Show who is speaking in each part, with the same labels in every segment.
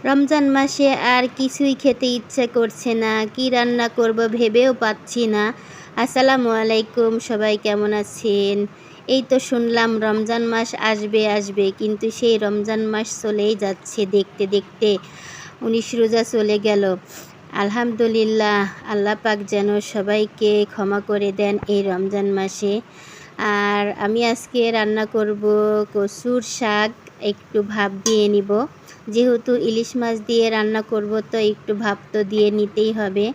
Speaker 1: রমজান মাসে আর কিছুই খেতে ইচ্ছে করছে না, কি রান্না করব ভেবেও পাচ্ছি না। আসসালামু আলাইকুম, সবাই কেমন আছেন? এই তো শুনলাম রমজান মাস আসবে আসবে, কিন্তু সেই রমজান মাস চলেই যাচ্ছে দেখতে দেখতে। 19 রোজা চলে গেল। আলহামদুলিল্লাহ, আল্লাহ পাক যেন সবাইকে ক্ষমা করে দেন এই রমজান মাসে। আর আমি আজকে রান্না করব কচুর শাক, একটু ভাপ দিয়ে নিব। যেহেতু ইলিশ মাছ দিয়ে রান্না করব, তো একটু ভাপ তো দিয়ে নিতেই হবে।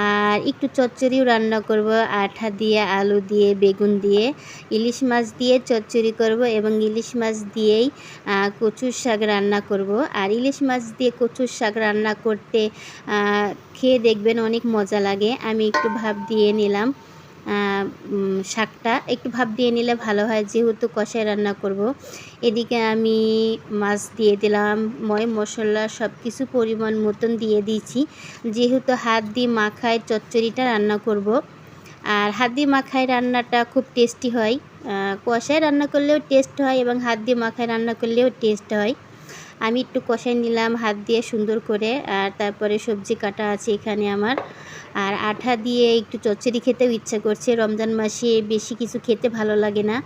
Speaker 1: আর একটু চচ্চড়িও রান্না করব, আঠা দিয়ে, আলু দিয়ে, বেগুন দিয়ে। ইলিশ মাছ দিয়ে চচ্চড়ি করব এবং ইলিশ মাছ দিয়েই কচুর শাক রান্না করব। আর ইলিশ মাছ দিয়ে কচুর শাক রান্না করতে খেয়ে দেখবেন অনেক মজা লাগে। আমি একটু ভাপ দিয়ে নিলাম। শাকটা একটু ভাপ দিয়ে নিলে ভালো হয়, যেহেতু কষায় রান্না করব। এদিকে আমি মাছ দিয়ে দিলাম, মশলা সব কিছু পরিমাণ মতন দিয়ে দিয়েছি, যেহেতু হাত দিয়ে মাখায় চচ্চড়িটা রান্না করব। আর হাত দিয়ে মাখায় রান্নাটা খুব টেস্টি হয়। কষায় রান্না করলেও টেস্ট হয় এবং হাত দিয়ে মাখায় রান্না করলেও টেস্ট হয়। আমি একটু কষাই নিলাম হাত দিয়ে সুন্দর করে। আর তারপরে সবজি কাটা আছে এখানে আমার। আর আঠা দিয়ে একটু চচ্চড়ি খেতেও ইচ্ছা করছে। রমজান মাসে বেশি কিছু খেতে ভালো লাগে না।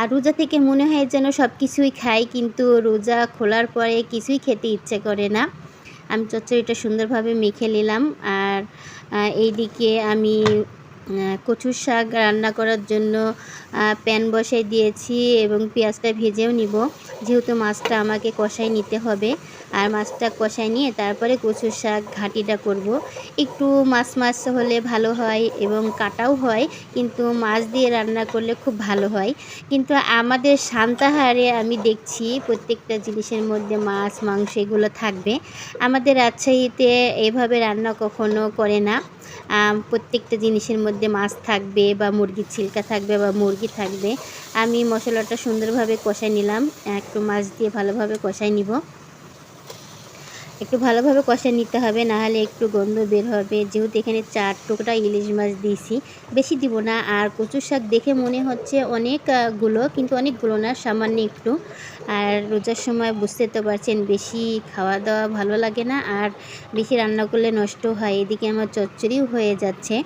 Speaker 1: আর রোজা থেকে মনে হয় যেন সব কিছুই খাই, কিন্তু রোজা খোলার পরে কিছুই খেতে ইচ্ছে করে না। আমি চচ্চড়িটা সুন্দরভাবে মেখে নিলাম। আর এইদিকে আমি কচুর শাক রান্না করার জন্য প্যান বসাই দিয়েছি এবং পেঁয়াজটা ভেজেও নিব, যেহেতু মাছটা আমাকে কষাই নিতে হবে। আর মাছটা কষাই নিয়ে তারপরে কচুর শাক ঘাঁটিটা করব। একটু মাছ হলে ভালো হয় এবং কাটাও হয়, কিন্তু মাছ দিয়ে রান্না করলে খুব ভালো হয়। কিন্তু আমাদের সান্তাহারে আমি দেখছি প্রত্যেকটা জিনিসের মধ্যে মাছ, মাংস এগুলো থাকবে। আমাদের রাজশাহীতে এভাবে রান্না কখনো করে না। প্রত্যেকটা জিনিসের মধ্যে মাছ থাকবে বা মুরগির ছিলকা থাকবে বা মুরগি থাকবে। আমি মশলাটা সুন্দরভাবে কষাই নিলাম, একটু মাছ দিয়ে ভালোভাবে কষাই নিব। একটু ভালোভাবে কষাই নিতে হবে, নাহলে একটু গন্ধ বের হবে। যেহেতু এখানে 4 টুকরা ইলিশ মাছ দিয়েছি, বেশি দিব না। আর কচুর শাক দেখে মনে হচ্ছে অনেকগুলো, কিন্তু অনেকগুলো না, সামান্য একটু। আর রোজার সময় বুঝতে তো পারছেন, বেশি খাওয়া দাওয়া ভালো লাগে না, আর বেশি রান্না করলে নষ্ট হয়। এদিকে আমার চচ্চড়িও হয়ে যাচ্ছে।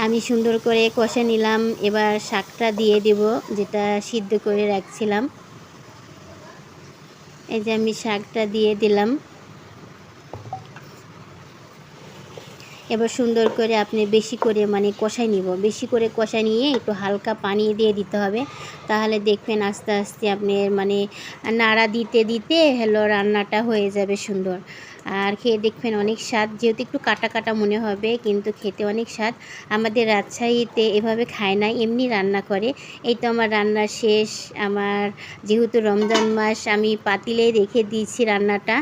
Speaker 1: আমি সুন্দর করে কষে নিলাম। এবার শাকটা দিয়ে দেব, যেটা সিদ্ধ করে রাখছিলাম। এই যে আমি শাকটা দিয়ে দিলাম। এবার সুন্দর করে আপনি বেশি করে কষাই নিব। বেশি করে কষাই নিয়ে একটু হালকা পানি দিয়ে দিতে হবে, তাহলে দেখবেন আস্তে আস্তে আপনি নাড়া দিতে দিতে রান্নাটা হয়ে যাবে সুন্দর। আর খেয়ে দেখবেন অনেক স্বাদ, যেহেতু একটু কাটা কাটা মনে হবে, কিন্তু খেতে অনেক স্বাদ। আমাদের রাজশাহীতে এভাবে খায় না, এমনি রান্না করে। এই তো আমার রান্না শেষ। আমার যেহেতু রমজান মাস, আমি পাতিলেই রেখে দিয়েছি রান্নাটা,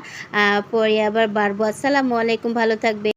Speaker 1: পরে আবার বাড়বো। আসসালামু আলাইকুম, ভালো থাকবে।